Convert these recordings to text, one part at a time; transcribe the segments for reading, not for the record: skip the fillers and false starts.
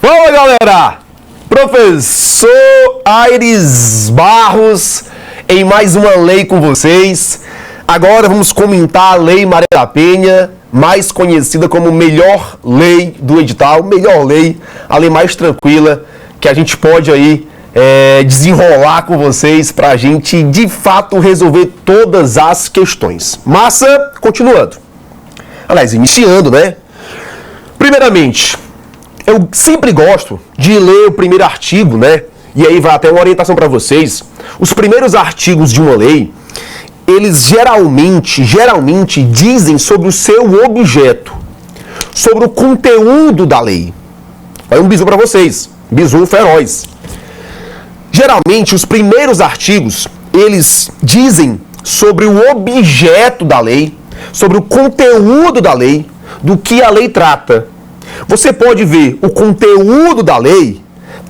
Fala, galera! Professor Aires Barros em mais uma lei com vocês. Agora vamos comentar a Lei Maria da Penha, mais conhecida como melhor lei do edital, melhor lei, a lei mais tranquila que a gente pode aí desenrolar com vocês para a gente de fato resolver todas as questões. Massa, continuando. Aliás, iniciando, né? Primeiramente, eu sempre gosto de ler o primeiro artigo, né? E aí vai até uma orientação para vocês. Os primeiros artigos de uma lei, eles geralmente dizem sobre o seu objeto, sobre o conteúdo da lei. Vai um bizu para vocês, bizu feroz. Geralmente, os primeiros artigos, eles dizem sobre o objeto da lei, sobre o conteúdo da lei, do que a lei trata. Você pode ver o conteúdo da lei,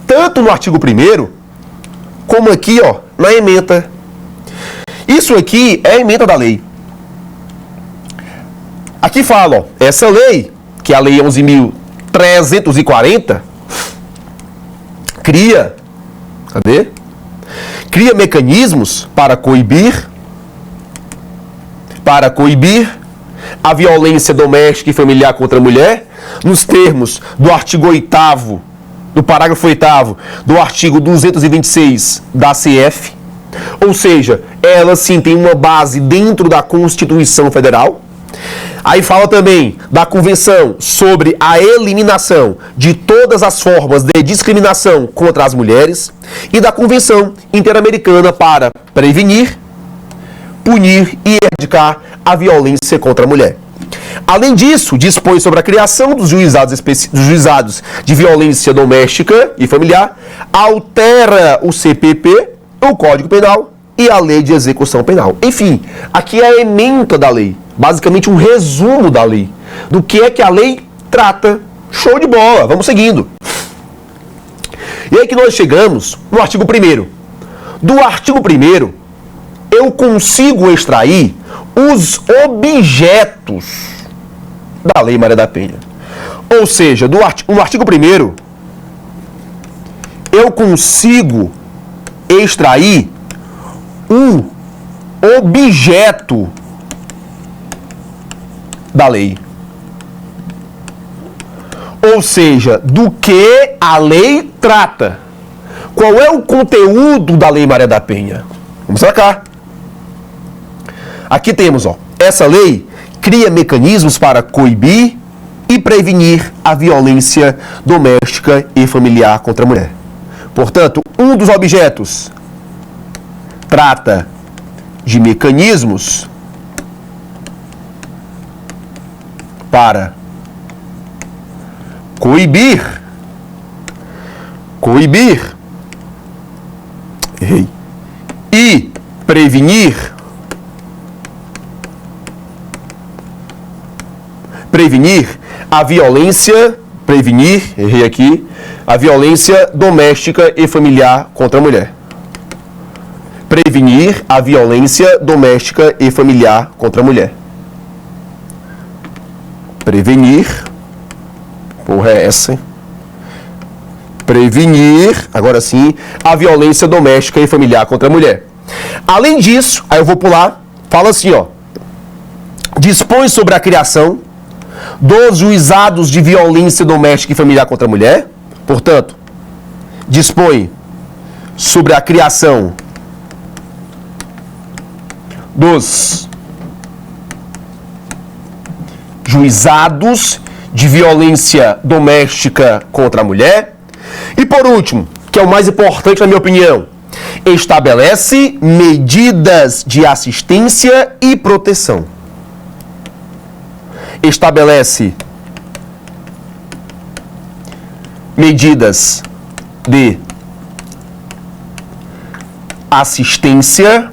tanto no artigo 1º, como aqui, ó, na ementa. Isso aqui é a ementa da lei. Aqui fala, ó, essa lei, que é a Lei 11.340, cria mecanismos para coibir a violência doméstica e familiar contra a mulher, nos termos do artigo 8º, do parágrafo 8º do artigo 226 da CF. Ou seja, ela sim tem uma base dentro da Constituição Federal. Aí fala também da Convenção sobre a eliminação de todas as formas de discriminação contra as mulheres e da Convenção Interamericana para prevenir, punir e erradicar a violência contra a mulher. Além disso, dispõe sobre a criação dos juizados de violência doméstica e familiar, altera o CPP, o Código Penal e a Lei de Execução Penal. Enfim, aqui é a ementa da lei, basicamente um resumo da lei, do que é que a lei trata. Show de bola, vamos seguindo. E aí que nós chegamos no artigo 1º. Do artigo 1º, eu consigo extrair os objetos da Lei Maria da Penha. Ou seja, no artigo 1º, eu consigo extrair um objeto da lei. Ou seja, do que a lei trata. Qual é o conteúdo da Lei Maria da Penha? Vamos pra cá. Aqui temos, ó, essa lei cria mecanismos para coibir e prevenir a violência doméstica e familiar contra a mulher. Portanto, um dos objetos trata de mecanismos para coibir e prevenir a violência, a violência doméstica e familiar contra a mulher. Prevenir a violência doméstica e familiar contra a mulher. Prevenir, porra é essa, hein? Prevenir, agora sim, a violência doméstica e familiar contra a mulher. Além disso, aí eu vou pular, fala assim, ó, dispõe sobre a criação dos juizados de violência doméstica e familiar contra a mulher. Portanto, dispõe sobre a criação dos juizados de violência doméstica contra a mulher. E por último, que é o mais importante na minha opinião, estabelece medidas de assistência e proteção. Estabelece medidas de assistência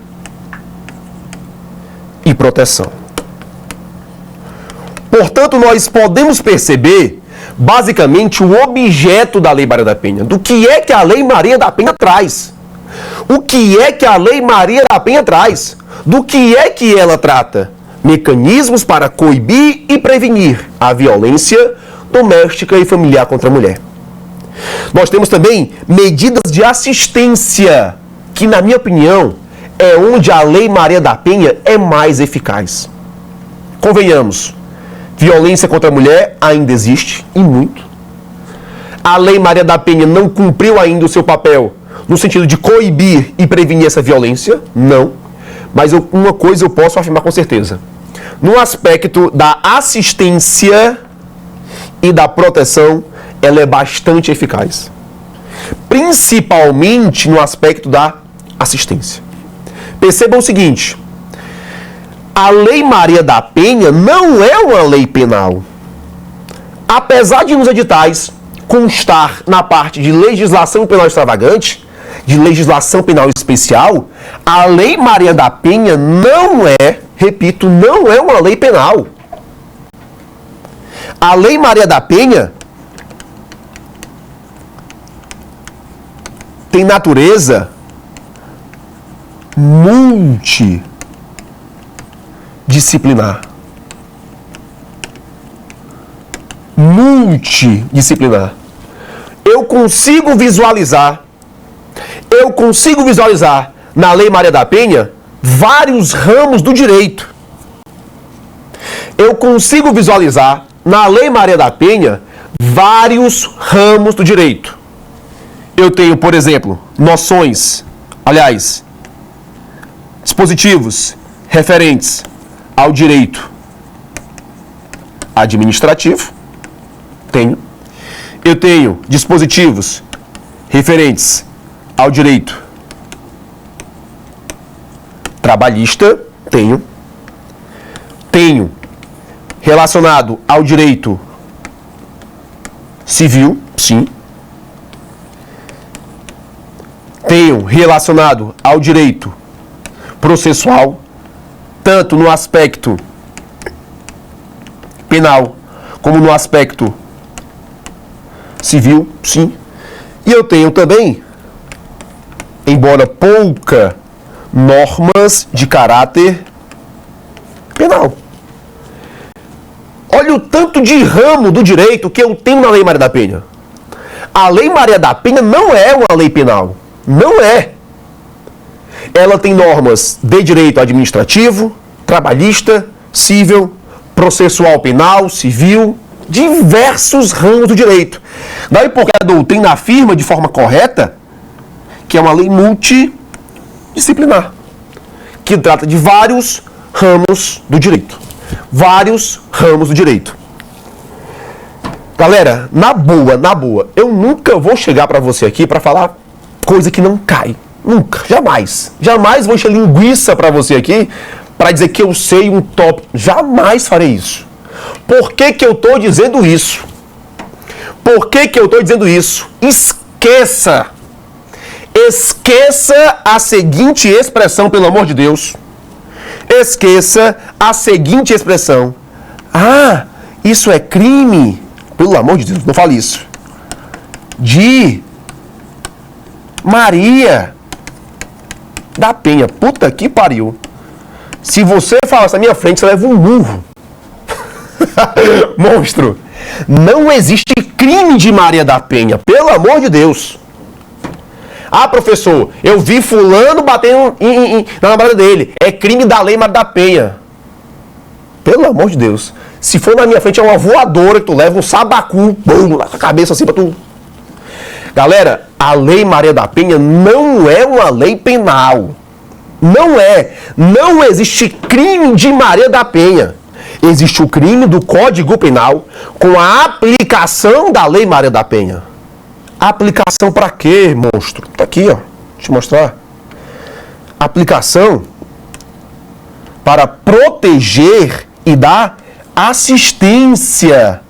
e proteção. Portanto, nós podemos perceber, basicamente, o objeto da Lei Maria da Penha. Do que é que a Lei Maria da Penha traz? O que é que a Lei Maria da Penha traz? Do que é que ela trata? Mecanismos para coibir e prevenir a violência doméstica e familiar contra a mulher. Nós temos também medidas de assistência, que, na minha opinião, é onde a Lei Maria da Penha é mais eficaz. Convenhamos, violência contra a mulher ainda existe, e muito. A Lei Maria da Penha não cumpriu ainda o seu papel no sentido de coibir e prevenir essa violência, não. Mas uma coisa eu posso afirmar com certeza. No aspecto da assistência e da proteção, ela é bastante eficaz. Principalmente no aspecto da assistência. Percebam o seguinte: a Lei Maria da Penha não é uma lei penal. Apesar de nos editais constar na parte de legislação penal extravagante, de legislação penal especial, a Lei Maria da Penha não é, repito, não é uma lei penal. A Lei Maria da Penha tem natureza multidisciplinar. Multidisciplinar. Eu consigo visualizar na Lei Maria da Penha vários ramos do direito. Eu consigo visualizar na Lei Maria da Penha vários ramos do direito. Eu tenho, por exemplo, dispositivos referentes ao direito administrativo. Eu tenho dispositivos referentes ao direito trabalhista. Tenho relacionado ao direito civil, sim. Tenho relacionado ao direito processual, tanto no aspecto penal como no aspecto civil, sim. E eu tenho também, embora pouca, normas de caráter penal. Olha o tanto de ramo do direito que eu tenho na Lei Maria da Penha. A Lei Maria da Penha não é uma lei penal. Não é. Ela tem normas de direito administrativo, trabalhista, civil, processual penal, civil, diversos ramos do direito. Daí porque a doutrina afirma de forma correta que é uma lei multidisciplinar, que trata de vários ramos do direito. Vários ramos do direito. Galera, na boa, eu nunca vou chegar pra você aqui pra falar coisa que não cai. Nunca, jamais. Jamais vou encher linguiça pra você aqui pra dizer que eu sei um tópico. Jamais farei isso. Por que que eu tô dizendo isso? Por que que eu tô dizendo isso? Esqueça a seguinte expressão, pelo amor de Deus. Esqueça a seguinte expressão. Ah, isso é crime. Pelo amor de Deus, não fale isso. De Maria da Penha. Puta que pariu. Se você falar isso na minha frente, você leva um murro. Monstro. Não existe crime de Maria da Penha. Pelo amor de Deus. Ah, professor, eu vi fulano batendo na namorada dele. É crime da Lei Maria da Penha. Pelo amor de Deus. Se for na minha frente, é uma voadora que tu leva, um sabacu, bum, na cabeça assim pra tu... Galera, a Lei Maria da Penha não é uma lei penal. Não é. Não existe crime de Maria da Penha. Existe o crime do Código Penal com a aplicação da Lei Maria da Penha. Aplicação pra quê, monstro? Tá aqui, ó. Deixa eu mostrar. Aplicação para proteger e dar assistência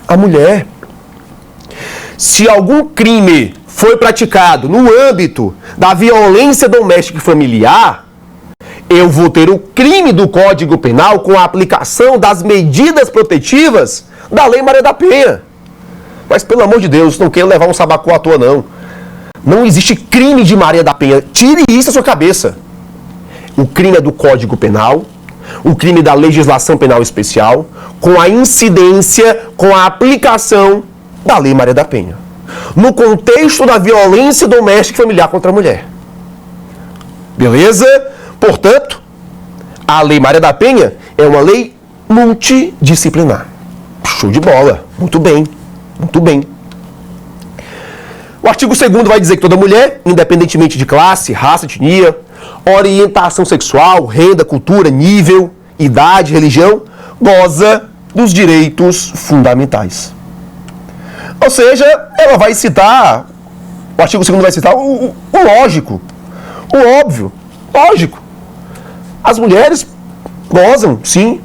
à mulher. Se algum crime foi praticado no âmbito da violência doméstica e familiar, eu vou ter o crime do Código Penal com a aplicação das medidas protetivas da Lei Maria da Penha. Mas, pelo amor de Deus, não quero levar um sabacu à toa, não. Não existe crime de Maria da Penha. Tire isso da sua cabeça. O crime é do Código Penal, o crime da legislação penal especial, com a incidência, com a aplicação da Lei Maria da Penha. no contexto da violência doméstica e familiar contra a mulher. Beleza? Portanto, a Lei Maria da Penha é uma lei multidisciplinar. Show de bola. Muito bem. Muito bem. O artigo 2º vai dizer que toda mulher, independentemente de classe, raça, etnia, orientação sexual, renda, cultura, nível, idade, religião, goza dos direitos fundamentais. Ou seja, ela vai citar, o artigo 2º vai citar o lógico, o óbvio, lógico. As mulheres gozam, sim,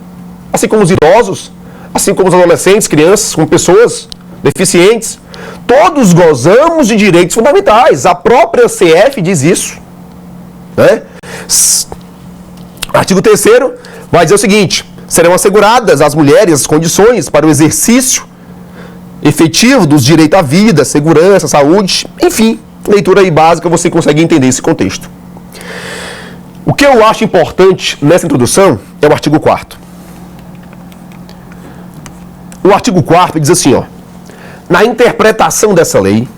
assim como os idosos, assim como os adolescentes, crianças, como pessoas deficientes. Todos gozamos de direitos fundamentais. A própria CF diz isso. Né? Artigo 3º vai dizer o seguinte: serão asseguradas às mulheres as condições para o exercício efetivo dos direitos à vida, segurança, saúde, enfim, leitura aí básica, você consegue entender esse contexto. O que eu acho importante nessa introdução é o artigo 4º. O artigo 4º diz assim, ó: na interpretação dessa lei,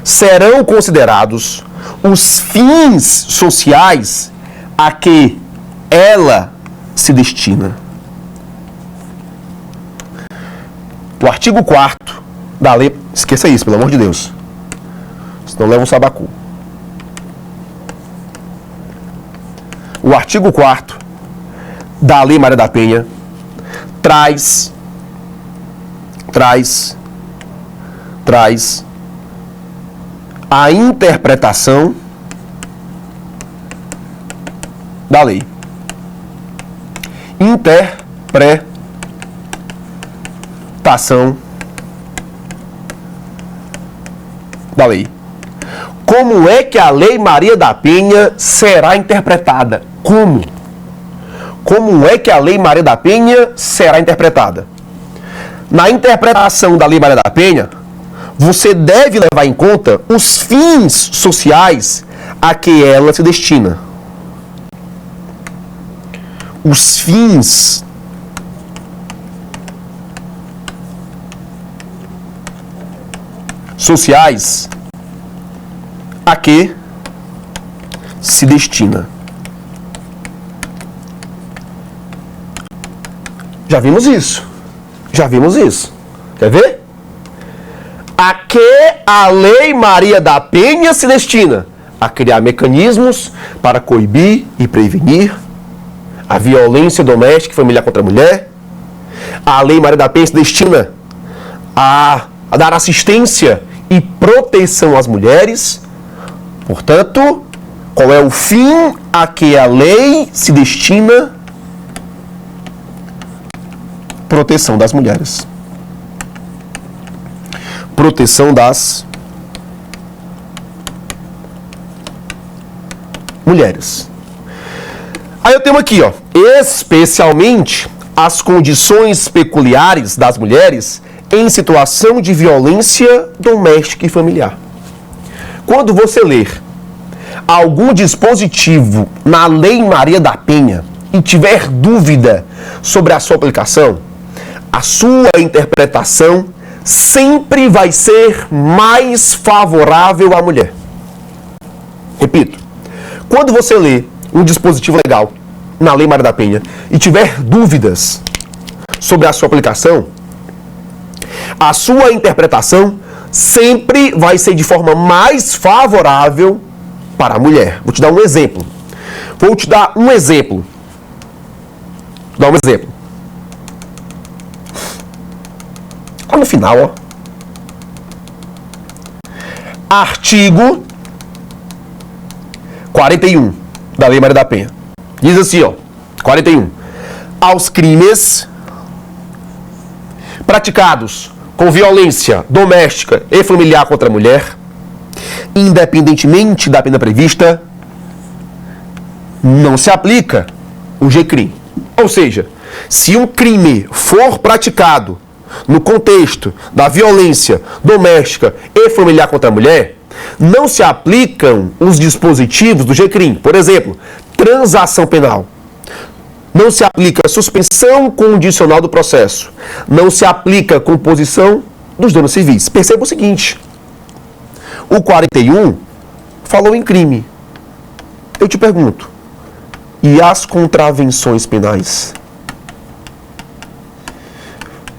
serão considerados os fins sociais a que ela se destina. O artigo 4º da lei... Esqueça isso, pelo amor de Deus. Senão leva um sabacu. O artigo 4º da Lei Maria da Penha traz a interpretação da lei. Interpretação da lei. Como é que a Lei Maria da Penha será interpretada? Como? Como é que a Lei Maria da Penha será interpretada? Na interpretação da Lei Maria da Penha, você deve levar em conta os fins sociais a que ela se destina. Os fins sociais a que se destina. Já vimos isso. Já vimos isso. Quer ver? A que a Lei Maria da Penha se destina? A criar mecanismos para coibir e prevenir a violência doméstica e familiar contra a mulher. A Lei Maria da Penha se destina a dar assistência e proteção às mulheres. Portanto, qual é o fim a que a lei se destina? Proteção das mulheres. Proteção das mulheres. Aí eu tenho aqui, ó, especialmente as condições peculiares das mulheres em situação de violência doméstica e familiar. Quando você ler algum dispositivo na Lei Maria da Penha e tiver dúvida sobre a sua aplicação, a sua interpretação sempre vai ser mais favorável à mulher. Repito, quando você lê um dispositivo legal na Lei Maria da Penha e tiver dúvidas sobre a sua aplicação, a sua interpretação sempre vai ser de forma mais favorável para a mulher. Vou te dar um exemplo. Lá no final, ó. Artigo 41 da Lei Maria da Penha. Diz assim, ó. 41. Aos crimes praticados com violência doméstica e familiar contra a mulher, independentemente da pena prevista, não se aplica o G-crime. Ou seja, se um crime for praticado no contexto da violência doméstica e familiar contra a mulher, não se aplicam os dispositivos do G-crime. Por exemplo, transação penal. Não se aplica suspensão condicional do processo. Não se aplica composição dos danos civis. Perceba o seguinte: O 41 falou em crime. Eu te pergunto, e as contravenções penais?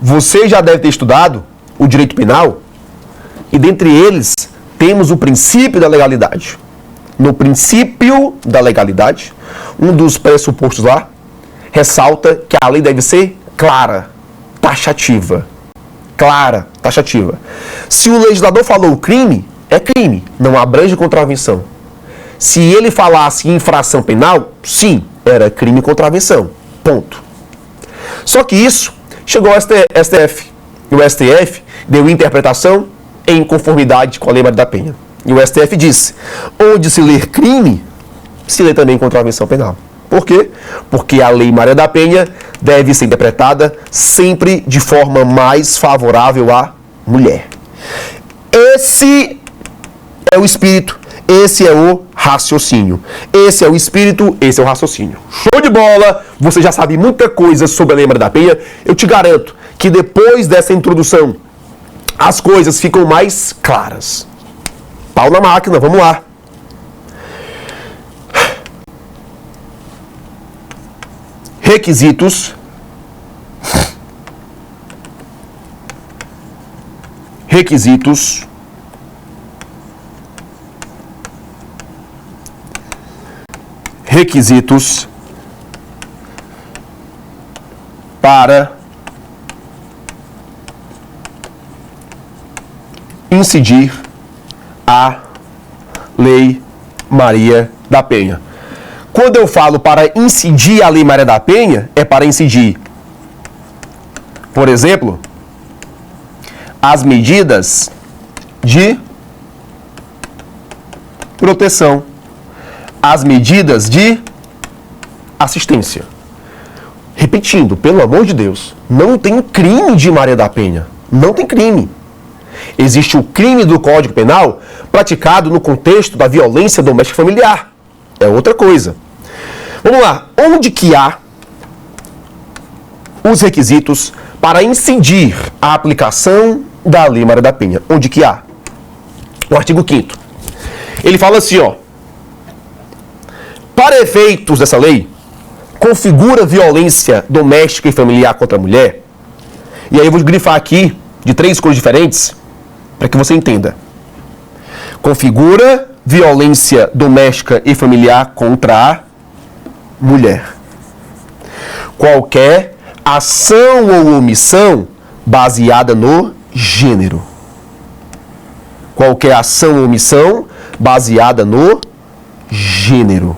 Você já deve ter estudado o direito penal, e dentre eles temos o princípio da legalidade. No princípio da legalidade, um dos pressupostos lá ressalta que a lei deve ser clara, taxativa. Clara, taxativa. Se o legislador falou crime, é crime, não abrange contravenção. Se ele falasse infração penal, sim, era crime e contravenção. Ponto. Só que isso chegou ao STF. E o STF deu interpretação em conformidade com a Lei Maria da Penha. E o STF disse, onde se lê crime, se lê também contravenção penal. Por quê? Porque a Lei Maria da Penha deve ser interpretada sempre de forma mais favorável à mulher. Esse é o espírito, esse é o raciocínio. Esse é o espírito, esse é o raciocínio. Show de bola! Você já sabe muita coisa sobre a Lei Maria da Penha. Eu te garanto que depois dessa introdução, as coisas ficam mais claras. Pau na máquina, vamos lá. Requisitos. Requisitos. Requisitos para incidir a Lei Maria da Penha. Quando eu falo para incidir a Lei Maria da Penha, é para incidir, por exemplo, as medidas de proteção, as medidas de assistência. Repetindo, pelo amor de Deus, não tem crime de Maria da Penha. Não tem crime. Existe o crime do Código Penal praticado no contexto da violência doméstica familiar. É outra coisa. Vamos lá. Onde que há os requisitos para incidir a aplicação da Lei Maria da Penha? Onde que há? No artigo 5º. Ele fala assim, ó. Para efeitos dessa lei, configura violência doméstica e familiar contra a mulher. E aí eu vou grifar aqui de 3 cores diferentes para que você entenda. Configura violência doméstica e familiar contra a mulher. Qualquer ação ou omissão baseada no gênero. Qualquer ação ou omissão baseada no gênero.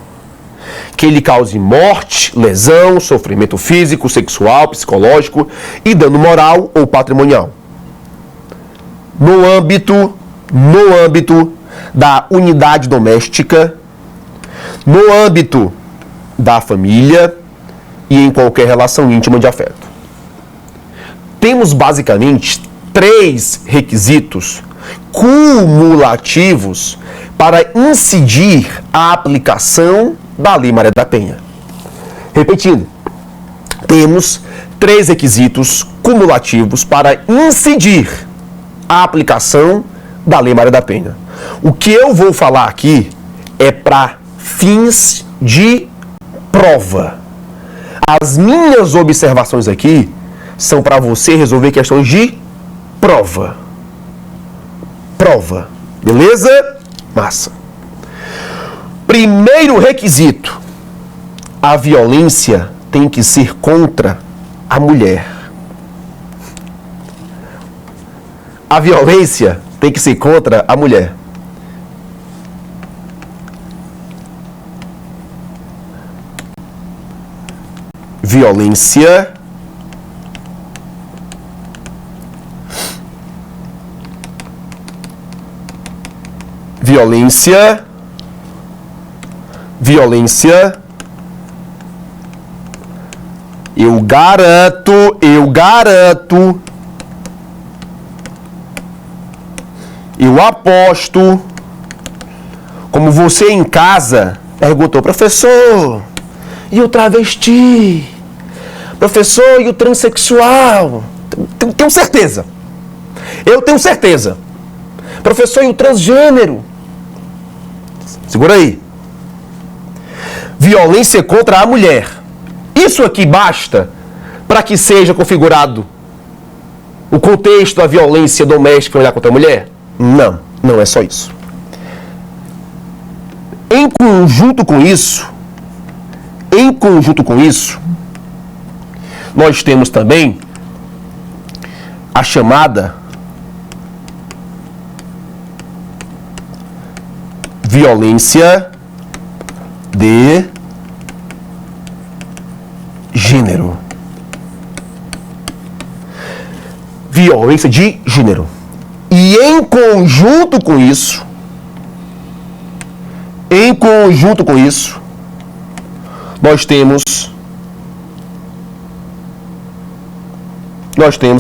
Que lhe cause morte, lesão, sofrimento físico, sexual, psicológico e dano moral ou patrimonial. No âmbito da unidade doméstica, no âmbito da família e em qualquer relação íntima de afeto. Temos basicamente 3 requisitos cumulativos para incidir a aplicação da Lei Maria da Penha. Repetindo, temos 3 requisitos cumulativos para incidir a aplicação da Lei Maria da Penha. O que eu vou falar aqui é para fins de prova. As minhas observações aqui são para você resolver questões de prova. Prova. Beleza? Massa. Primeiro requisito: a violência tem que ser contra a mulher. A violência tem que ser contra a mulher. Violência eu garanto, eu aposto, como você em casa perguntou, professor, e o travesti? Professor, e o transexual? Tenho certeza. Eu tenho certeza. Professor, e o transgênero? Segura aí. Violência contra a mulher. Isso aqui basta para que seja configurado o contexto da violência doméstica familiar contra a mulher? Não, não é só isso. Em conjunto com isso, nós temos também a chamada violência de gênero. Violência de gênero. E em conjunto com isso, nós temos,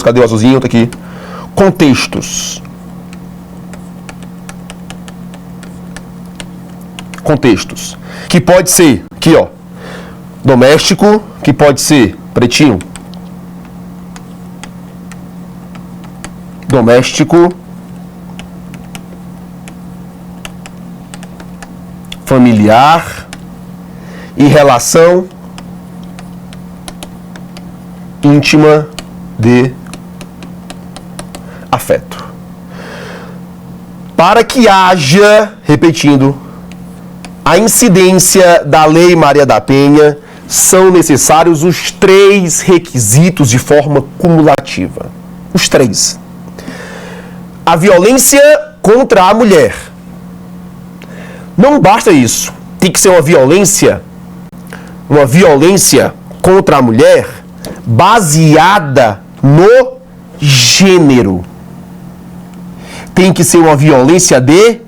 cadê o azulzinho? Tá aqui. Contextos. Que pode ser, aqui ó, doméstico, que pode ser, pretinho, doméstico, familiar e relação íntima de afeto. Para que haja, repetindo, a incidência da Lei Maria da Penha, são necessários os 3 requisitos de forma cumulativa. Os 3. A violência contra a mulher. Não basta isso. Tem que ser uma violência contra a mulher baseada no gênero. Tem que ser uma violência de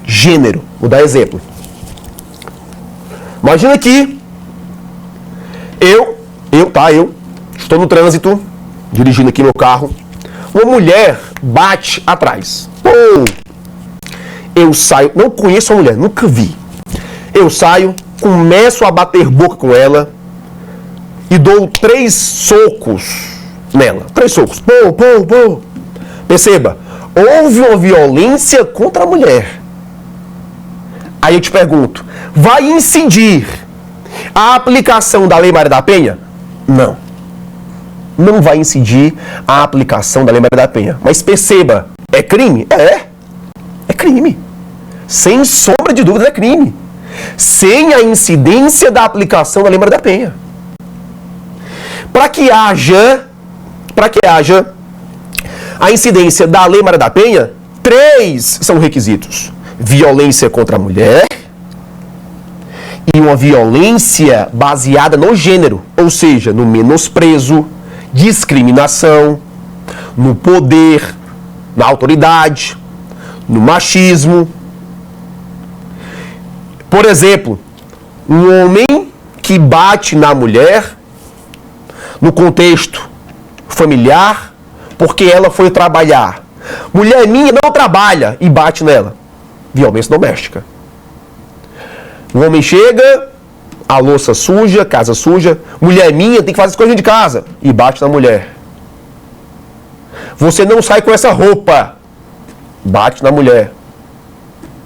gênero. Vou dar exemplo. Imagina que eu estou no trânsito, dirigindo aqui meu carro, uma mulher bate atrás. Eu saio, não conheço a mulher, nunca vi. Eu saio, começo a bater boca com ela e dou 3 socos nela. 3 socos. Perceba, houve uma violência contra a mulher. Aí eu te pergunto, vai incidir a aplicação da Lei Maria da Penha? Não. Não vai incidir a aplicação da Lei Maria da Penha. Mas perceba, é crime? É crime. Sem sombra de dúvida, é crime. Sem a incidência da aplicação da Lei Maria da Penha. Para que haja a incidência da Lei Maria da Penha, 3 são requisitos: violência contra a mulher e uma violência baseada no gênero, ou seja, no menosprezo, discriminação, no poder, na autoridade, no machismo. Por exemplo, um homem que bate na mulher no contexto familiar porque ela foi trabalhar. Mulher minha não trabalha e bate nela. Violência doméstica. O homem chega, a louça suja, casa suja. Mulher minha tem que fazer as coisas de casa e bate na mulher. Você não sai com essa roupa. Bate na mulher.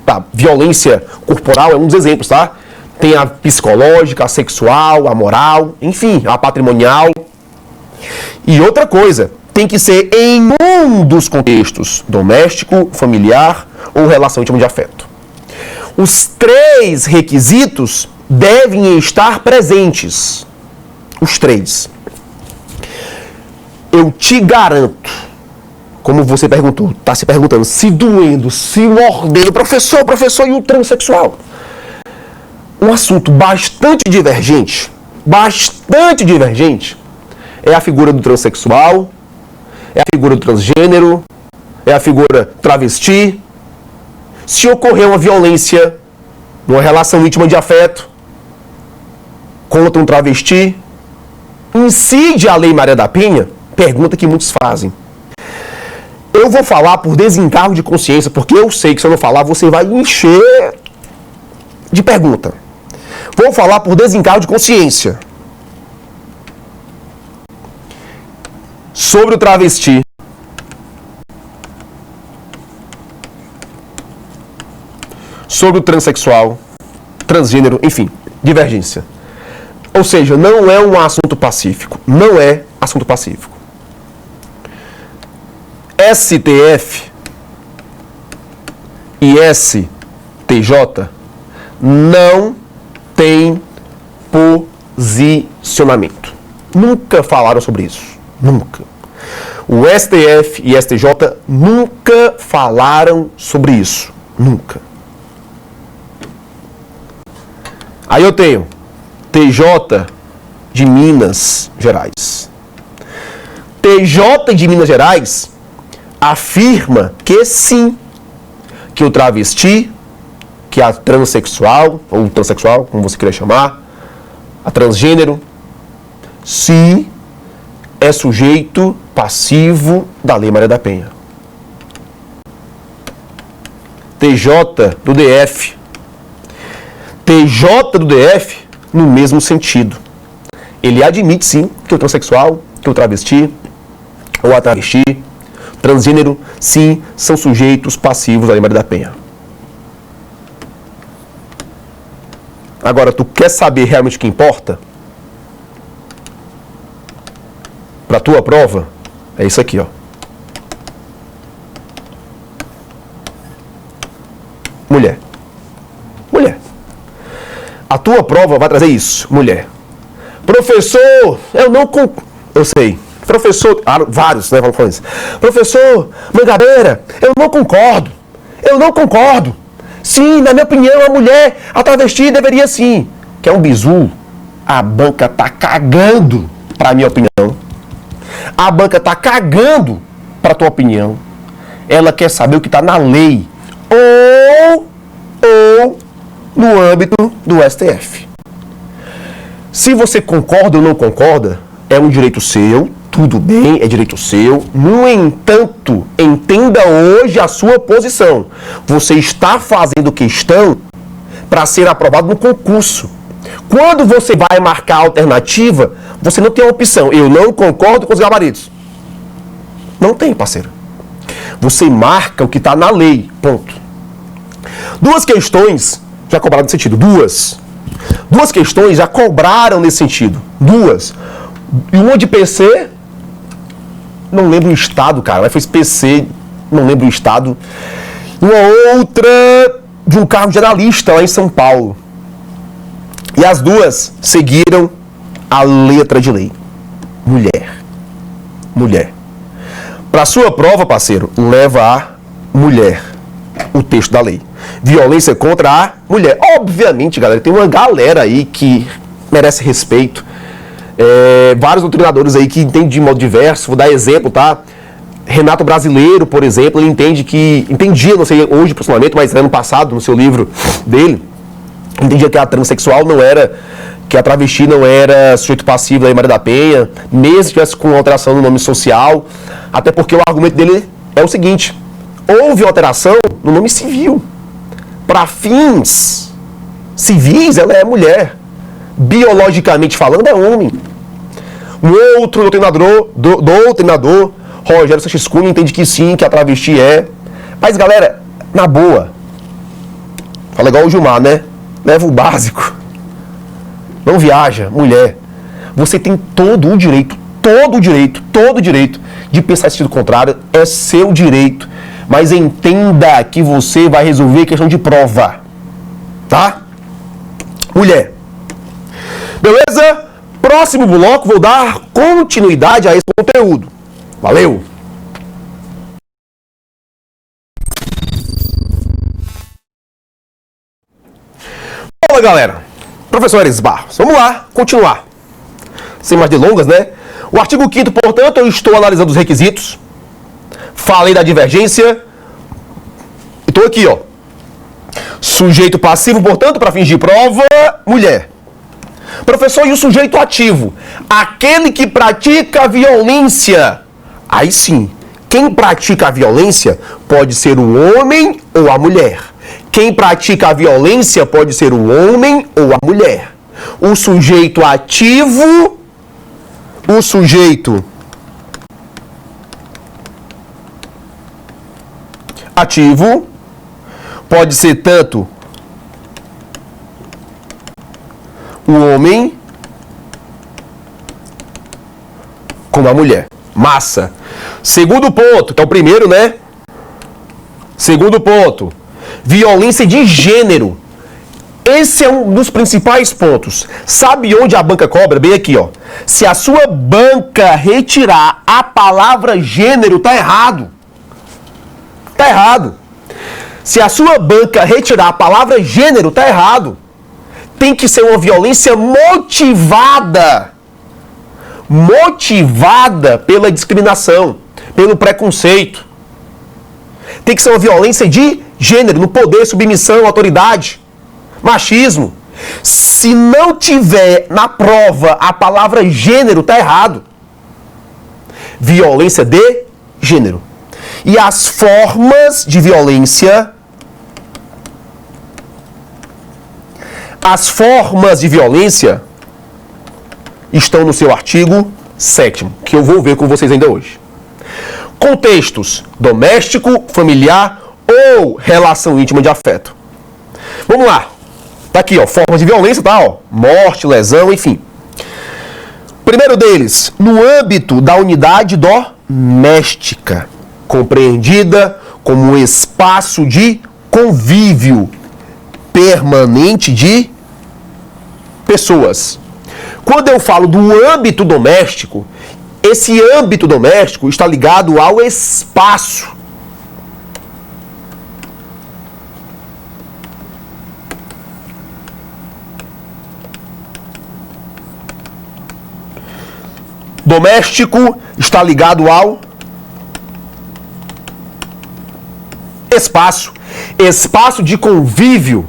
Tá, violência corporal é um dos exemplos, tá? Tem a psicológica, a sexual, a moral, enfim, a patrimonial. E outra coisa, tem que ser em um dos contextos: doméstico, familiar ou relação íntima de afeto. Os 3 requisitos devem estar presentes. Os 3. Eu te garanto, como você perguntou, está se perguntando, se doendo, se mordendo, professor, e o transexual? Um assunto bastante divergente é a figura do transexual, é a figura do transgênero, é a figura travesti. Se ocorrer uma violência numa relação íntima de afeto contra um travesti, incide a Lei Maria da Penha? Pergunta que muitos fazem. Eu vou falar por desencargo de consciência, porque eu sei que se eu não falar, você vai encher de pergunta. Vou falar por desencargo de consciência. Sobre o travesti. sobre o transexual, transgênero, enfim, divergência. Ou seja, não é um assunto pacífico. Não é assunto pacífico. STF e STJ não têm posicionamento. Nunca falaram sobre isso. Nunca. O STF e STJ nunca falaram sobre isso. Nunca. Aí eu tenho TJ de Minas Gerais. TJ de Minas Gerais afirma que sim, que o travesti, que a transexual, ou transexual, como você queira chamar, a transgênero, sim, é sujeito passivo da Lei Maria da Penha. TJ do DF. TJ do DF, no mesmo sentido. Ele admite, sim, que o transexual, que o travesti, ou a travesti, transgênero, sim, são sujeitos passivos da Lei Maria da Penha. Agora, tu quer saber realmente o que importa? Para a tua prova, é isso aqui, ó. Mulher. Mulher. A tua prova vai trazer isso, mulher. Professor, eu sei. Professor, vários, né, vamos falar isso. Professor Mangabeira, eu não concordo. Eu não concordo. Sim, na minha opinião, a mulher, a travesti deveria sim. Que é um bizu. A banca tá cagando pra minha opinião. A banca tá cagando pra tua opinião. Ela quer saber o que tá na lei. Ou no âmbito do STF. Se você concorda ou não concorda, é um direito seu, tudo bem, é direito seu. No entanto, entenda hoje a sua posição. Você está fazendo questão para ser aprovado no concurso. Quando você vai marcar a alternativa, você não tem a opção. Eu não concordo com os gabaritos. Não tem, parceiro. Você marca o que está na lei, ponto. Duas questões já cobraram nesse sentido. Duas questões já cobraram nesse sentido. Duas. E uma de PC, não lembro o estado, cara, mas foi PC, não lembro o estado. E uma outra de um cargo generalista lá em São Paulo. E as duas seguiram a letra de lei. Mulher. Para sua prova, parceiro, leva a mulher. O texto da lei. Violência contra a mulher. Obviamente, galera, tem uma galera aí que merece respeito. Vários doutrinadores aí que entendem de modo diverso. Vou dar exemplo, tá? Renato Brasileiro, por exemplo, ele entendia, não sei hoje profissionalmente, mas ano passado, no seu livro dele, entendia que a transexual não era, que a travesti não era sujeito passivo da Lei Maria da Penha, mesmo que tivesse com alteração no nome social, até porque o argumento dele é o seguinte: houve alteração no nome civil. Para fins civis, ela é mulher. Biologicamente falando, é homem. Um outro doutrinador, Rogério Sanches Cunha, entende que sim, que a travesti é. Mas, galera, na boa, fala igual o Gilmar, né? Leva o básico. Não viaja, mulher. Você tem todo o direito de pensar em sentido contrário. É seu direito. Mas entenda que você vai resolver questão de prova. Tá? Mulher. Beleza? Próximo bloco, vou dar continuidade a esse conteúdo. Valeu! Fala, galera! Professor Aires Barros, vamos lá, continuar. Sem mais delongas, né? O artigo 5º, portanto, eu estou analisando os requisitos. Falei da divergência. Estou aqui, ó. Sujeito passivo, portanto, para fins de prova, mulher. Professor, e o sujeito ativo? Aquele que pratica a violência. Aí sim, quem pratica a violência pode ser o homem ou a mulher. Quem pratica a violência pode ser o homem ou a mulher. O sujeito ativo, pode ser tanto o homem como a mulher. Massa. Segundo ponto, que é o primeiro, né? Segundo ponto, violência de gênero. Esse é um dos principais pontos. Sabe onde a banca cobra? Bem aqui, ó. Se a sua banca retirar a palavra gênero, tá errado. Tá errado. Se a sua banca retirar a palavra gênero, tá errado. Tem que ser uma violência motivada. Motivada pela discriminação, pelo preconceito. Tem que ser uma violência de gênero, no poder, submissão, autoridade, machismo. Se não tiver na prova a palavra gênero, tá errado. Violência de gênero. E as formas de violência... As formas de violência estão no seu artigo 7º, que eu vou ver com vocês ainda hoje. Contextos: doméstico, familiar ou relação íntima de afeto. Vamos lá. Tá aqui, ó, formas de violência, tá, ó, morte, lesão, enfim. Primeiro deles, no âmbito da unidade doméstica, compreendida como um espaço de convívio permanente de pessoas. Quando eu falo do âmbito doméstico, esse âmbito doméstico está ligado ao espaço. Doméstico está ligado ao espaço. Espaço de convívio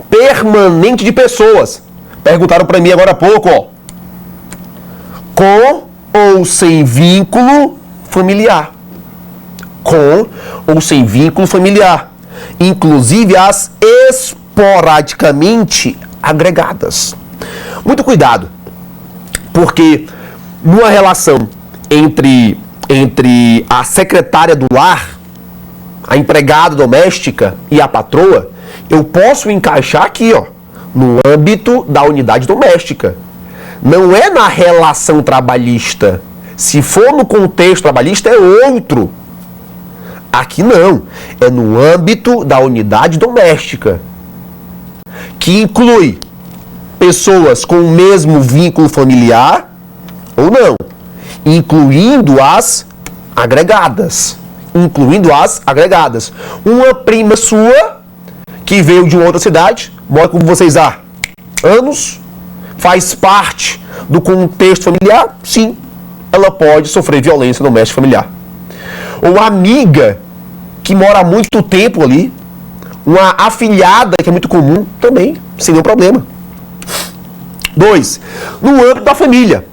permanente de pessoas. Perguntaram para mim agora há pouco, ó. Com ou sem vínculo familiar. Com ou sem vínculo familiar. Inclusive as esporadicamente agregadas. Muito cuidado. Porque numa relação entre a secretária do lar, a empregada doméstica e a patroa, eu posso encaixar aqui, ó, no âmbito da unidade doméstica. Não é na relação trabalhista. Se for no contexto trabalhista, é outro. Aqui não. É no âmbito da unidade doméstica, que inclui pessoas com o mesmo vínculo familiar ou não, incluindo as agregadas. Incluindo as agregadas. Uma prima sua que veio de uma outra cidade, mora com vocês há anos, faz parte do contexto familiar, sim, ela pode sofrer violência doméstica familiar. Ou uma amiga que mora há muito tempo ali, uma afilhada que é muito comum, também, sem nenhum problema. 2. No âmbito da família,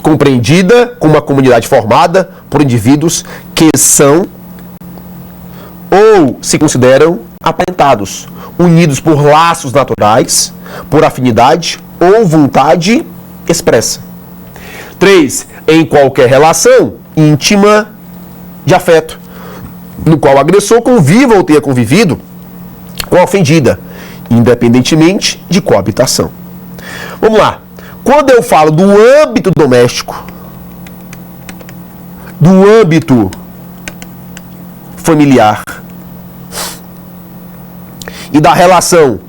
compreendida como uma comunidade formada por indivíduos que são ou se consideram aparentados, unidos por laços naturais, por afinidade ou vontade expressa. 3. Em qualquer relação íntima de afeto, no qual o agressor conviva ou tenha convivido com a ofendida, independentemente de coabitação. Vamos lá. Quando eu falo do âmbito doméstico, do âmbito familiar e da relação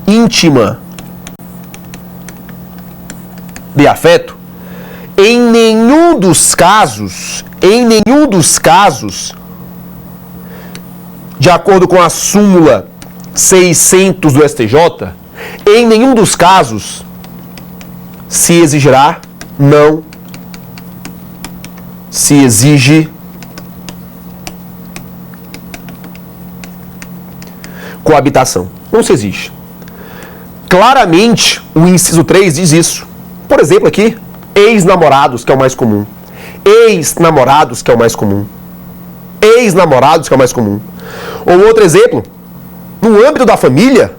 íntima de afeto, em nenhum dos casos, de acordo com a súmula 600 do STJ, em nenhum dos casos se exigirá, não se exige coabitação. Não se exige. Claramente, o inciso 3 diz isso. Por exemplo, aqui, ex-namorados, que é o mais comum. Ex-namorados, que é o mais comum. Ex-namorados, que é o mais comum. Ou outro exemplo, no âmbito da família,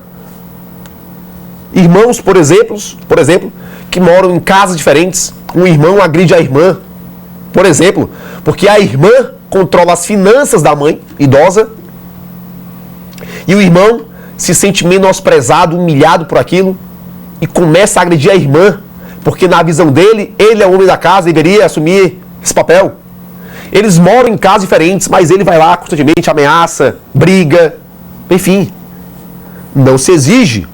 irmãos, por exemplo, que moram em casas diferentes, um irmão agride a irmã, por exemplo, porque a irmã controla as finanças da mãe idosa e o irmão se sente menosprezado, humilhado por aquilo e começa a agredir a irmã, porque na visão dele, ele é o homem da casa, deveria assumir esse papel. Eles moram em casas diferentes, mas ele vai lá constantemente, ameaça, briga, enfim. Não se exige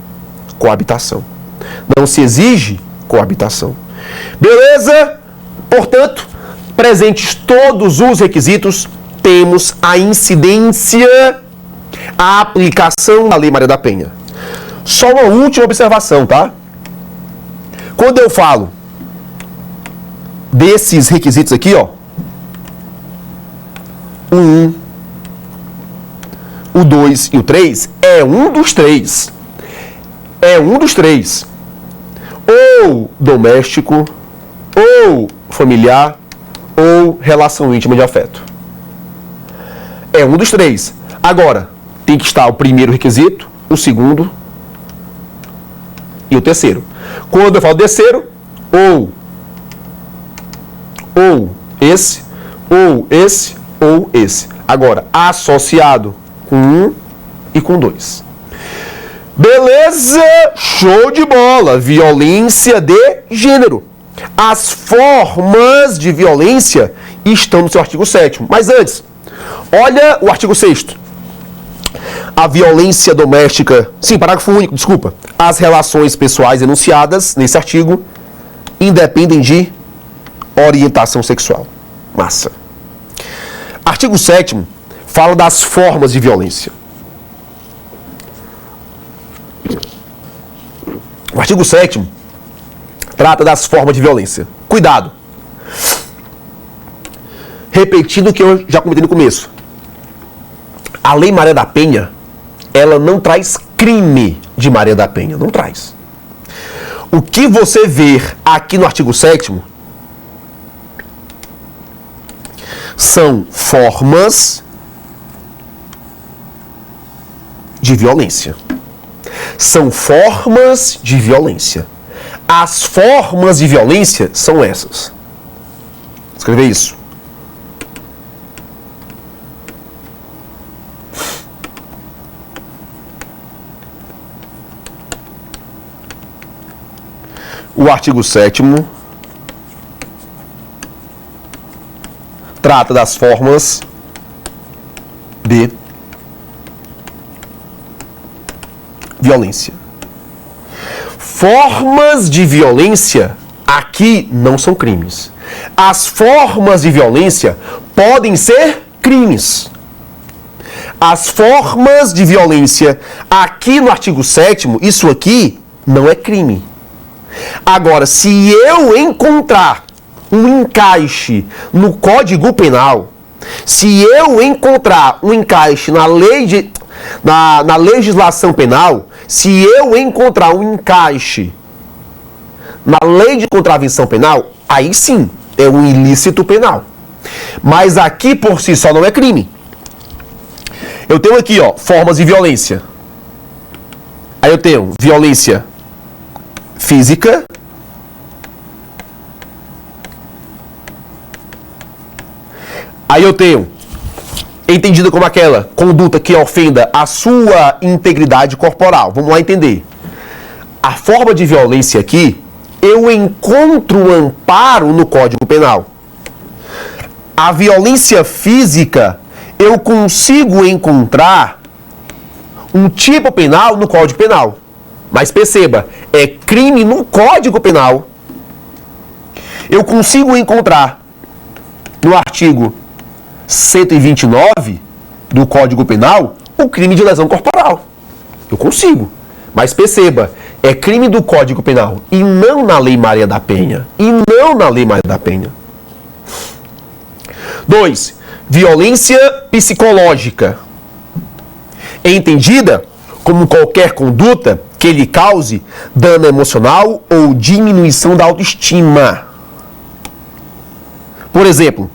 coabitação. Não se exige coabitação. Beleza? Portanto, presentes todos os requisitos, temos a incidência, a aplicação da Lei Maria da Penha. Só uma última observação, tá? Quando eu falo desses requisitos aqui, ó, o 1, o 2 e o 3, é um dos três. É um dos três. Ou doméstico, ou familiar, ou relação íntima de afeto. É um dos três. Agora, tem que estar o primeiro requisito, o segundo e o terceiro. Quando eu falo terceiro, ou esse, ou esse, ou esse. Agora, associado com 1 e com 2. Beleza? Show de bola! Violência de gênero. As formas de violência estão no seu artigo 7º. Mas antes, olha o artigo 6º. A violência doméstica... Sim, parágrafo único, desculpa. As relações pessoais enunciadas nesse artigo independem de orientação sexual. Massa. Artigo 7º fala das formas de violência. O artigo 7º trata das formas de violência. Cuidado. Repetindo o que eu já comentei no começo. A Lei Maria da Penha, ela não traz crime de Maria da Penha. Não traz. O que você vê aqui no artigo 7º são formas de violência. São formas de violência. As formas de violência são essas. Escrever isso. O artigo 7º trata das formas de violência. Formas de violência aqui não são crimes. As formas de violência podem ser crimes. As formas de violência aqui no artigo 7º, isso aqui não é crime. Agora, se eu encontrar um encaixe no Código Penal, se eu encontrar um encaixe na legislação penal, se eu encontrar um encaixe na lei de contravenção penal, aí sim é um ilícito penal. Mas aqui por si só não é crime. Eu tenho aqui, ó, formas de violência. Aí eu tenho violência física, aí eu tenho, entendida como aquela conduta que ofenda a sua integridade corporal. Vamos lá entender. A forma de violência aqui, eu encontro amparo no Código Penal. A violência física, eu consigo encontrar um tipo penal no Código Penal. Mas perceba, é crime no Código Penal. Eu consigo encontrar no artigo 129 do Código Penal o crime de lesão corporal. Eu consigo. Mas perceba, é crime do Código Penal e não na Lei Maria da Penha. E não na Lei Maria da Penha. 2. Violência psicológica. É entendida como qualquer conduta que lhe cause dano emocional ou diminuição da autoestima. Por exemplo,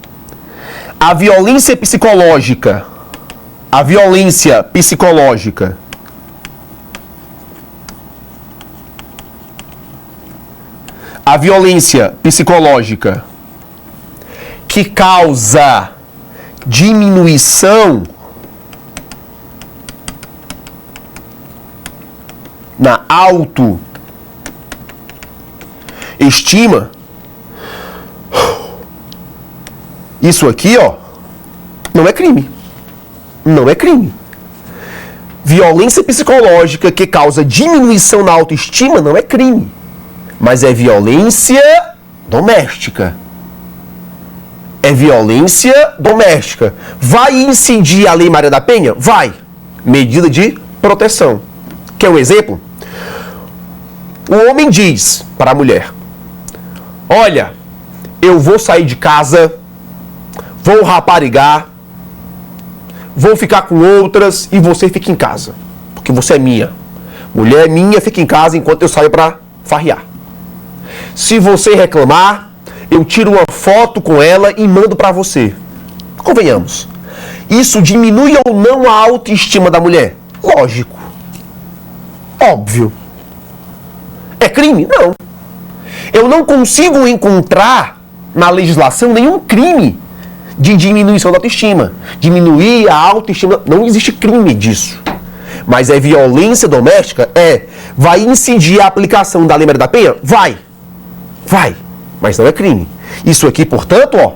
a violência psicológica. A violência psicológica a violência psicológica que causa diminuição na autoestima, isso aqui, ó, não é crime. Não é crime. Violência psicológica que causa diminuição na autoestima não é crime. Mas é violência doméstica. É violência doméstica. Vai incidir a Lei Maria da Penha? Vai. Medida de proteção. Quer um exemplo? O homem diz para a mulher: olha, eu vou sair de casa, vou raparigar, vou ficar com outras e você fica em casa, porque você é minha. Mulher minha, fica em casa enquanto eu saio para farrear. Se você reclamar, eu tiro uma foto com ela e mando para você. Convenhamos. Isso diminui ou não a autoestima da mulher? Lógico. Óbvio. É crime? Não. Eu não consigo encontrar na legislação nenhum crime de diminuição da autoestima. Diminuir a autoestima, não existe crime disso. Mas é violência doméstica? É. Vai incidir a aplicação da Lei Maria da Penha? Vai. Vai. Mas não é crime. Isso aqui, portanto, ó,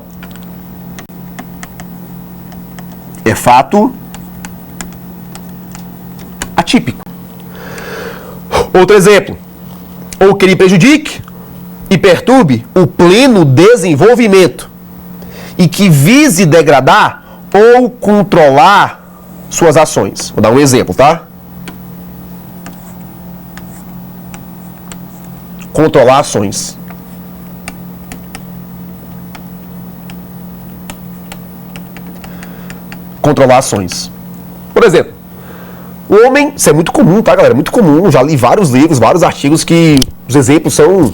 é fato atípico. Outro exemplo. Ou que ele prejudique e perturbe o pleno desenvolvimento e que vise degradar ou controlar suas ações. Vou dar um exemplo, tá? Controlar ações. Controlar ações. Por exemplo, o homem, isso é muito comum, tá, galera? Muito comum. Já li vários livros, vários artigos que os exemplos são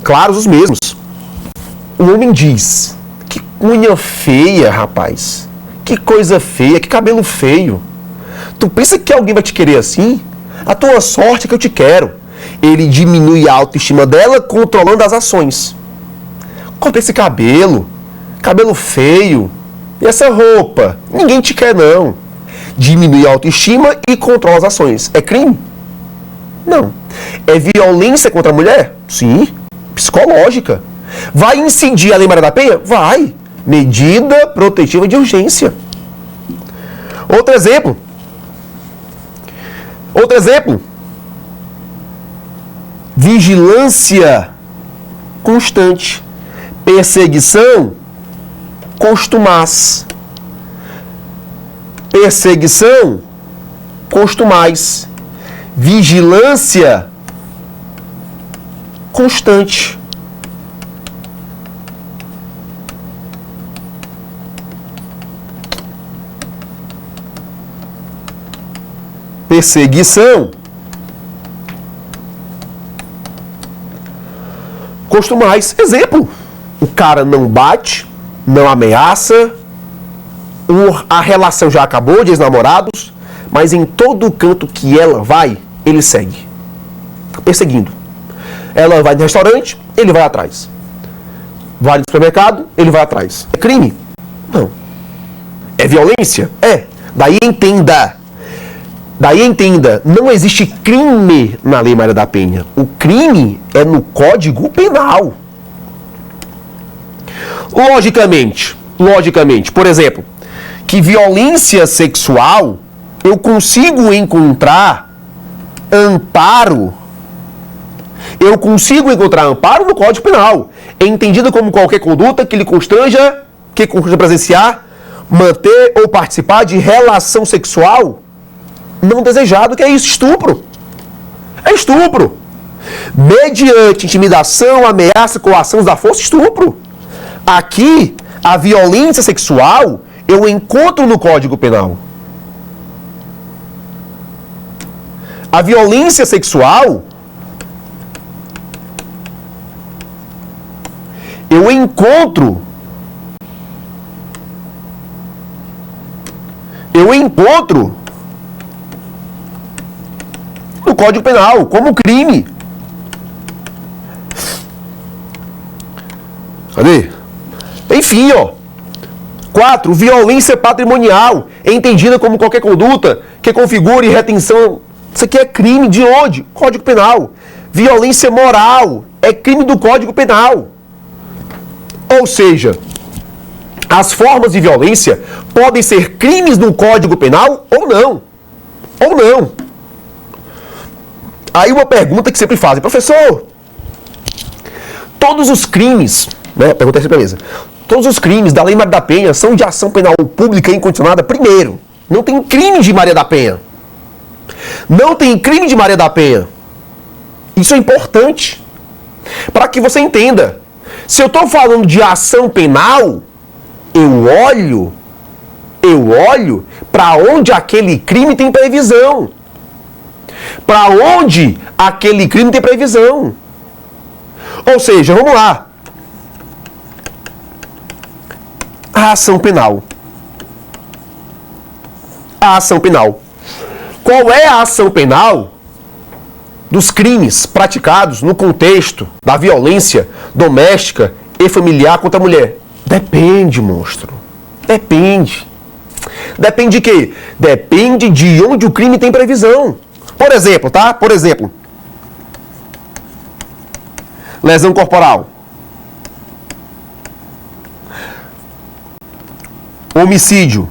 claros os mesmos. O homem diz: que unha feia, rapaz. Que coisa feia, que cabelo feio. Tu pensa que alguém vai te querer assim? A tua sorte é que eu te quero. Ele diminui a autoestima dela controlando as ações. Corta esse cabelo. Cabelo feio. E essa roupa? Ninguém te quer, não. Diminui a autoestima e controla as ações. É crime? Não. É violência contra a mulher? Sim. Psicológica. Vai incidir a Lei Maria da Penha? Vai. Medida protetiva de urgência. Outro exemplo. Outro exemplo. Vigilância constante. Perseguição costumaz. Perseguição costumais. Vigilância constante. Perseguição costumais. Exemplo: o cara não bate, não ameaça, a relação já acabou de ex-namorados, mas em todo canto que ela vai, ele segue. Perseguindo. Ela vai no restaurante, ele vai atrás. Vai no supermercado, ele vai atrás. É crime? Não. É violência? É. Daí entenda, não existe crime na Lei Maria da Penha. O crime é no Código Penal. Logicamente, por exemplo, que violência sexual eu consigo encontrar amparo. Eu consigo encontrar amparo no Código Penal. É entendida como qualquer conduta que constranja presenciar, manter ou participar de relação sexual não desejado, que é isso, estupro. É estupro. Mediante intimidação, ameaça, coação da força, estupro. Aqui, a violência sexual eu encontro no Código Penal. A violência sexual eu encontro no Código Penal como crime. Cadê? Enfim, ó. 4. Violência patrimonial é entendida como qualquer conduta que configure retenção Isso aqui é crime de onde? Código Penal. Violência moral é crime do Código Penal. Ou seja, as formas de violência podem ser crimes no Código Penal ou não. Ou não. Aí uma pergunta que sempre fazem, professor, todos os crimes, né? Pergunta essa beleza. Todos os crimes da Lei Maria da Penha são de ação penal pública incondicionada? Primeiro, não tem crime de Maria da Penha. Não tem crime de Maria da Penha. Isso é importante. Para que você entenda. Se eu estou falando de ação penal, eu olho para onde aquele crime tem previsão. Para onde aquele crime tem previsão. Ou seja, vamos lá. A ação penal. A ação penal. Qual é a ação penal dos crimes praticados no contexto da violência doméstica e familiar contra a mulher? Depende, monstro. Depende. Depende de quê? Depende de onde o crime tem previsão. Por exemplo, tá? Por exemplo, lesão corporal. Homicídio.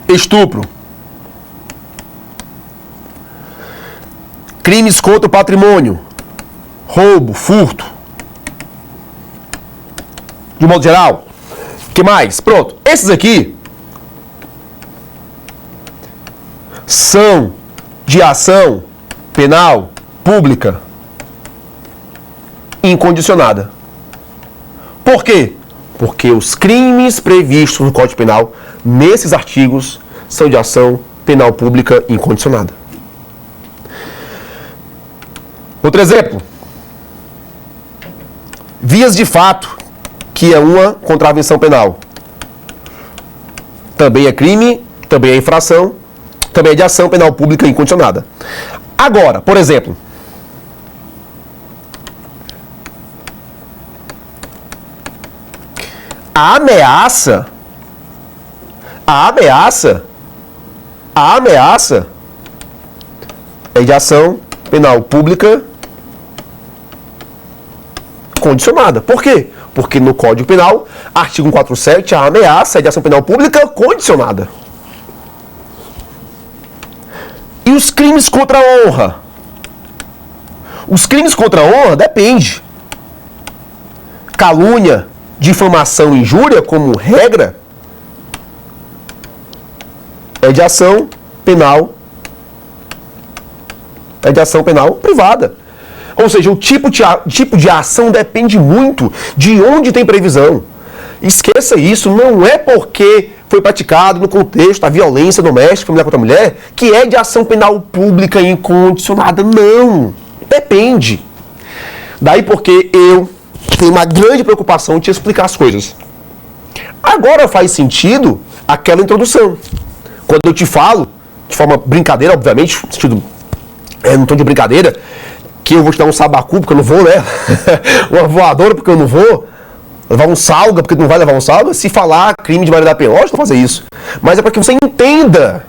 Estupro. Crimes contra o patrimônio. Roubo, furto. De modo geral. O que mais? Pronto. Esses aqui são de ação penal pública incondicionada. Por quê? Porque os crimes previstos no Código Penal, nesses artigos, são de ação penal pública incondicionada. Outro exemplo. Vias de fato, que é uma contravenção penal. Também é crime, também é infração, também é de ação penal pública incondicionada. Agora, por exemplo, a ameaça é de ação penal pública condicionada. Por quê? Porque no Código Penal, artigo 147, a ameaça é de ação penal pública condicionada. E os crimes contra a honra? Os crimes contra a honra depende. Calúnia, difamação e injúria, como regra, é de ação penal privada. Ou seja, o tipo de ação depende muito de onde tem previsão. Esqueça isso, não é porque foi praticado no contexto da violência doméstica, familiar contra a mulher, que é de ação penal pública incondicionada. Não, depende. Daí porque eu tenho uma grande preocupação em te explicar as coisas. Agora faz sentido aquela introdução. Quando eu te falo, de forma brincadeira, obviamente, no sentido, no tom de brincadeira, que eu vou te dar um sabacu, porque eu não vou, né? Uma voadora, porque eu não vou. Levar um salga, porque tu não vai levar um salga. Se falar crime de Maria da Penha, lógico, não fazer isso. Mas é para que você entenda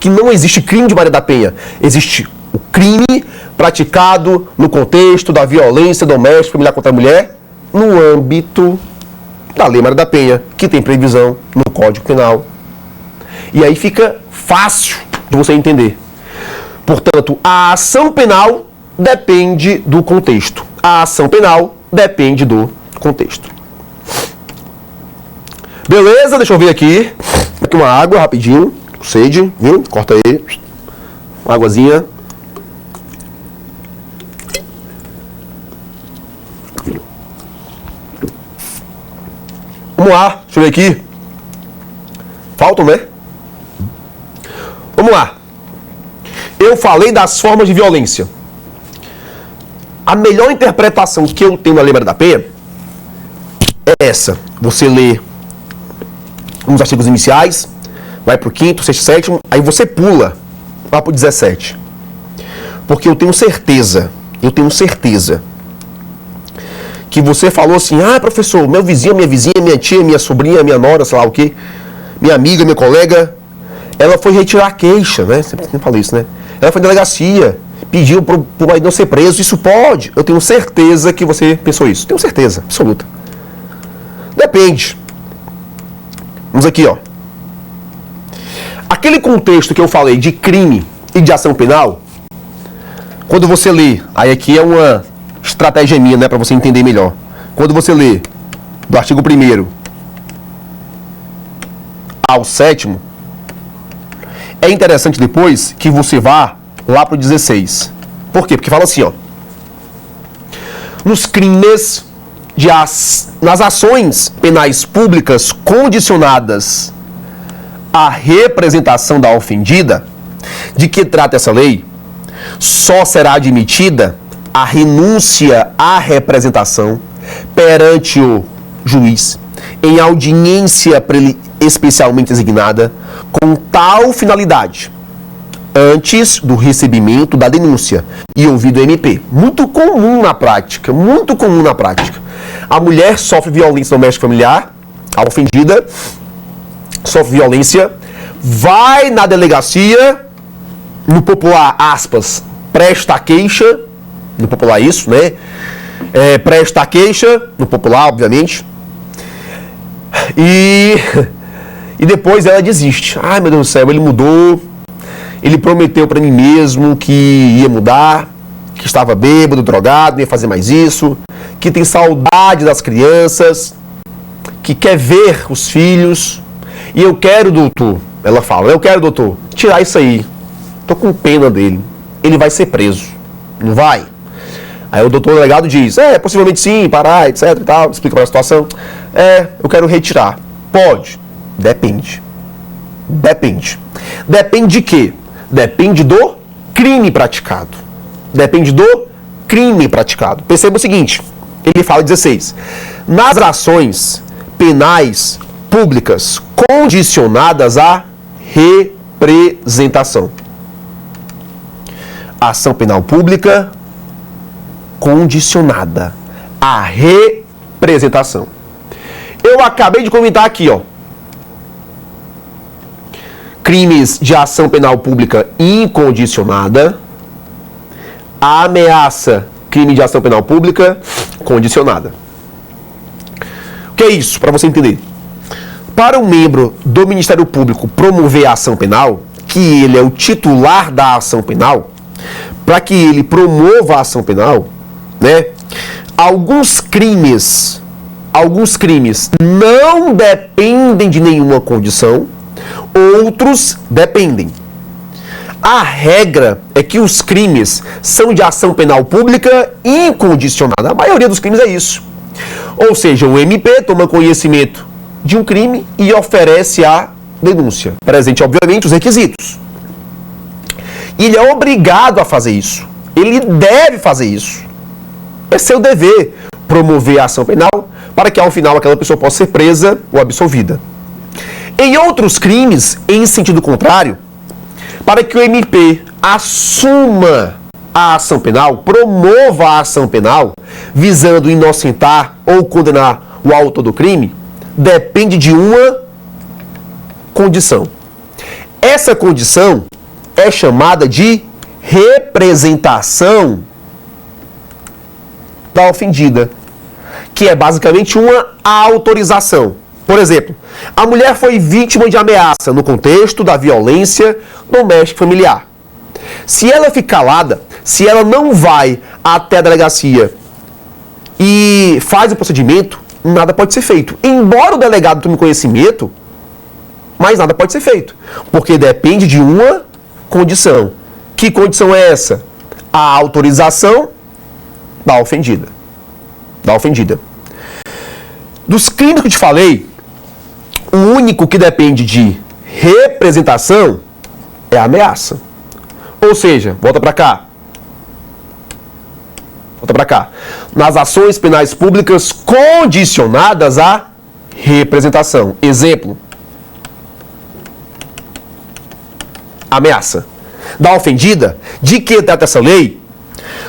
que não existe crime de Maria da Penha. Existe o crime praticado no contexto da violência doméstica familiar contra a mulher, no âmbito da Lei Maria da Penha, que tem previsão no Código Penal. E aí fica fácil de você entender. Portanto, a ação penal depende do contexto. A ação penal depende do contexto. Beleza, deixa eu ver aqui. Aqui uma água, rapidinho. Sede, viu? Corta aí. Uma águazinha. Vamos lá, deixa eu ver aqui. Faltam, né? Vamos lá. Eu falei das formas de violência. A melhor interpretação que eu tenho na Lei Maria da Penha é essa. Você lê uns artigos iniciais, vai pro 5º, 6º, 7º, aí você pula lá pro 17. Porque eu tenho certeza que você falou assim, professor, meu vizinho, minha vizinha, minha tia, minha sobrinha, minha nora, sei lá o quê, minha amiga, minha colega, ela foi retirar a queixa, né? Sempre falo isso, né? Ela foi na delegacia, pediu pro marido não ser preso. Isso pode? Eu tenho certeza que você pensou isso. Tenho certeza, absoluta. Depende. Vamos aqui, ó. Aquele contexto que eu falei de crime e de ação penal, quando você lê, aí aqui é uma estratégia minha, né, para você entender melhor. Quando você lê do artigo 1º ao 7º, é interessante depois que você vá lá pro 16. Por quê? Porque fala assim, ó. Nos crimes nas ações penais públicas condicionadas à representação da ofendida, de que trata essa lei, só será admitida a renúncia à representação perante o juiz em audiência especialmente designada com tal finalidade, antes do recebimento da denúncia e ouvido o MP. Muito comum na prática, muito comum na prática. A mulher sofre violência doméstica familiar, a ofendida sofre violência, vai na delegacia, no popular, aspas, presta a queixa, no popular isso, né? Presta a queixa, no popular, obviamente, e depois ela desiste. Ai, meu Deus do céu, ele mudou, ele prometeu para mim mesmo que ia mudar, que estava bêbado, drogado, não ia fazer mais isso, que tem saudade das crianças, que quer ver os filhos, e eu quero, doutor, ela fala, eu quero, doutor, tirar isso aí, tô com pena dele, ele vai ser preso, não vai? Aí o doutor delegado diz, possivelmente sim, parar, etc e tal, explica para a situação, eu quero retirar. Pode? Depende. Depende. Depende de quê? Depende do crime praticado. Depende do crime praticado. Perceba o seguinte, ele fala 16, nas ações penais públicas condicionadas à representação. Ação penal pública condicionada à representação. Eu acabei de comentar aqui, ó. Crimes de ação penal pública incondicionada, ameaça, crime de ação penal pública condicionada. O que é isso, para você entender? Para um membro do Ministério Público promover a ação penal, que ele é o titular da ação penal, para que ele promova a ação penal, né? Alguns crimes não dependem de nenhuma condição, outros dependem. A regra é que os crimes são de ação penal pública incondicionada. A maioria dos crimes é isso. Ou seja, o MP toma conhecimento de um crime e oferece a denúncia. Presente, obviamente, os requisitos. E ele é obrigado a fazer isso. Ele deve fazer isso. É seu dever promover a ação penal para que, ao final, aquela pessoa possa ser presa ou absolvida. Em outros crimes, em sentido contrário, para que o MP assuma a ação penal, promova a ação penal, visando inocentar ou condenar o autor do crime, depende de uma condição. Essa condição é chamada de representação da ofendida, que é basicamente uma autorização. Por exemplo, a mulher foi vítima de ameaça no contexto da violência doméstica familiar. Se ela ficar calada, se ela não vai até a delegacia e faz o procedimento, nada pode ser feito. Embora o delegado tome conhecimento, mas nada pode ser feito, porque depende de uma condição. Que condição é essa? A autorização da ofendida. Dos crimes que eu te falei, o único que depende de representação é a ameaça. Ou seja, volta para cá. Nas ações penais públicas condicionadas à representação. Exemplo. Ameaça. Da ofendida, de que trata essa lei,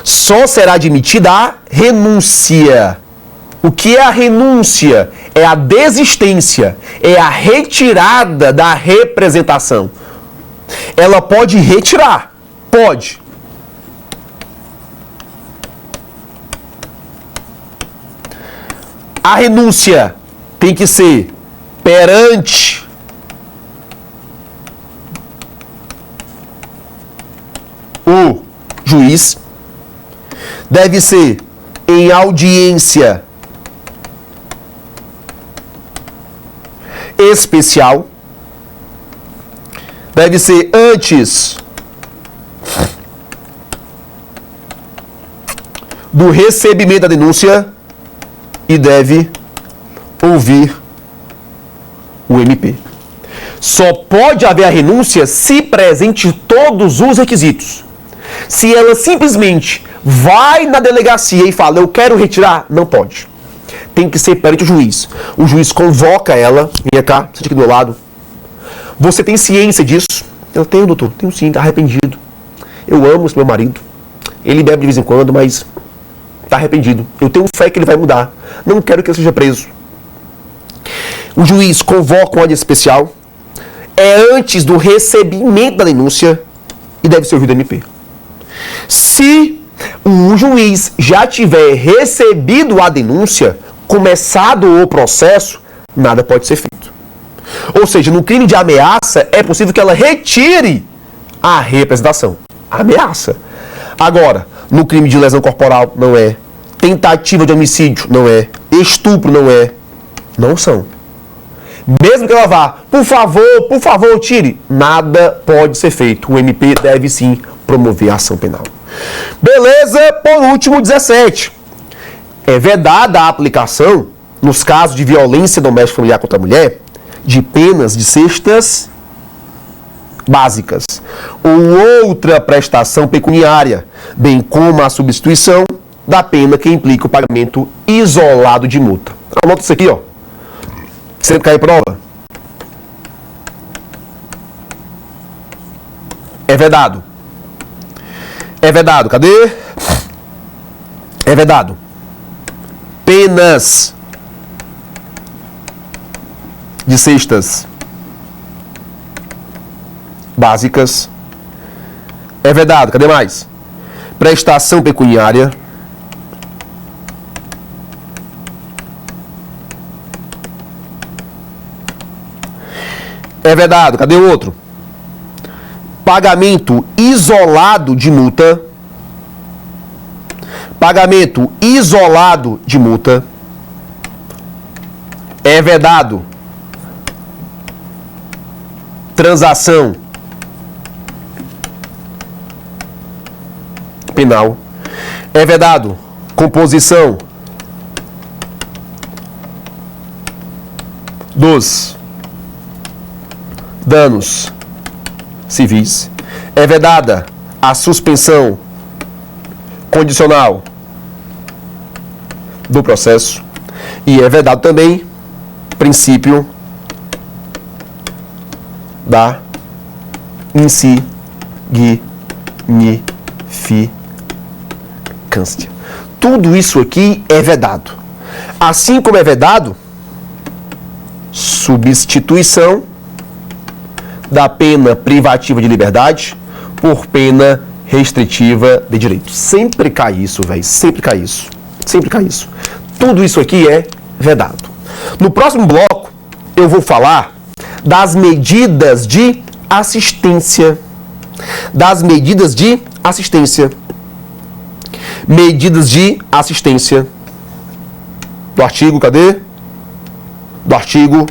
só será admitida a renúncia O que é a renúncia? É a desistência, é a retirada da representação. Ela pode retirar, pode. A renúncia tem que ser perante o juiz, deve ser em audiência especial, deve ser antes do recebimento da denúncia e deve ouvir o MP. Só pode haver a renúncia se presente todos os requisitos. Se ela simplesmente vai na delegacia e fala, eu quero retirar, não pode. Tem que ser perante o juiz. O juiz convoca ela, vem cá, sente aqui do meu lado. Você tem ciência disso? Eu tenho, doutor, tenho sim, tá arrependido. Eu amo esse meu marido. Ele bebe de vez em quando, mas tá arrependido. Eu tenho fé que ele vai mudar. Não quero que ele seja preso. O juiz convoca uma audiência especial. É antes do recebimento da denúncia e deve ser ouvido o MP. Se o juiz já tiver recebido a denúncia, começado o processo, nada pode ser feito. Ou seja, no crime de ameaça, é possível que ela retire a representação. Ameaça. Agora, no crime de lesão corporal, não é. Tentativa de homicídio, não é. Estupro, não é. Não são. Mesmo que ela vá, por favor, tire. Nada pode ser feito. O MP deve sim promover a ação penal. Beleza? Por último, 17. É vedada a aplicação, nos casos de violência doméstica familiar contra a mulher, de penas de cestas básicas ou outra prestação pecuniária, bem como a substituição da pena que implica o pagamento isolado de multa. Anota isso aqui, ó. Sempre cai prova. É vedado. É vedado. Cadê? É vedado. Penas de cestas básicas. É vedado. Cadê mais? Prestação pecuniária. É vedado. Cadê o outro? Pagamento isolado de multa. Pagamento isolado de multa. É vedado. Transação penal. É vedado. Composição dos danos civis. É vedada a suspensão condicional do processo. E é vedado também o princípio da insignificância. Tudo isso aqui é vedado. Assim como é vedado, substituição da pena privativa de liberdade por pena restritiva de direito. Sempre cai isso, velho. Sempre cai isso. Sempre cai isso. Tudo isso aqui é vedado. No próximo bloco, eu vou falar das medidas de assistência. Das medidas de assistência. Medidas de assistência. Do artigo, cadê? Do artigo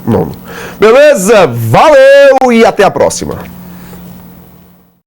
9º. Beleza? Valeu e até a próxima.